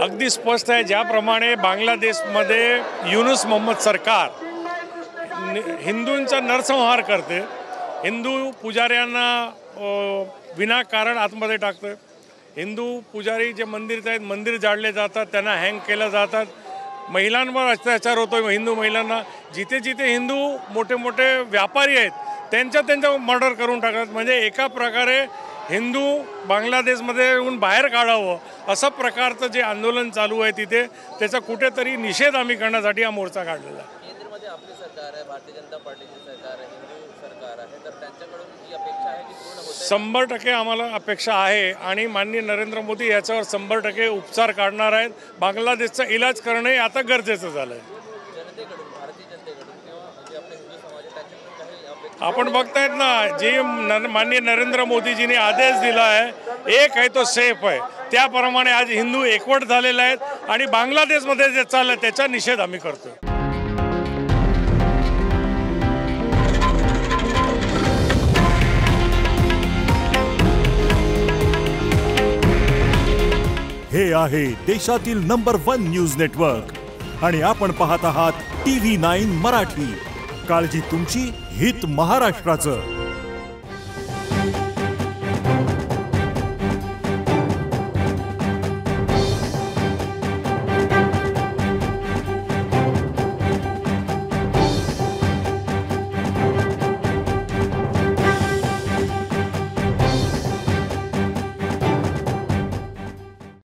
अगदी स्पष्ट आहे, ज्याप्रमाणे बांगलादेशमध्ये युनुस मोहम्मद सरकार हिंदूंचा नरसंहार करते, हिंदू पुजाऱ्यांना विनाकारण आतमध्ये टाकते, हिंदू पुजारी जे मंदिर आहेत मंदिर जाळले जातात, त्यांना हँग केलं जातात, महिलांवर अत्याचार होतो हिंदू महिलांना, जिथे जिथे हिंदू मोठे मोठे व्यापारी आहेत त्यांच्या मर्डर करून टाकतात. म्हणजे एका प्रकारे हिंदू बांगलादेशमध्ये येऊन बाहेर काढावं असं प्रकारचं जे आंदोलन चालू आहे तिथे, त्याचा कुठेतरी निषेध आम्ही करण्यासाठी हा मोर्चा काढलेला आहे. केंद्रामध्ये आपली सरकार आहे, भारतीय जनता पार्टीची सरकार आहे, हिंदू सरकार आहे, तर त्यांच्याकडून ही अपेक्षा आहे की पूर्ण होते? 100% आम्हाला अपेक्षा आहे आणि माननीय नरेंद्र मोदी याच्यावर 100% उपचार काढणार आहेत. बांगलादेशचा इलाज करणे आता गरजेचं झालं आहे. जनतेकडून, भारतीय जनतेकडून किंवा जे आपले हिंदू समाज आहे त्याच्याकडून काही अपेक्षा आपण बघतायत ना, जी माननीय नरेंद्र मोदीजींनी आदेश दिला आहे, एक आहे तो सेफ आहे, त्याप्रमाणे आज हिंदू एकवट झालेले आहेत आणि बांगलादेशमध्ये जे चाललं त्याचा निषेध आम्ही करतो. हे आहे देशातील नंबर 1 न्यूज नेटवर्क आणि आपण पाहत आहात TV9 मराठी. काळजी तुमची, हित महाराष्ट्राचं.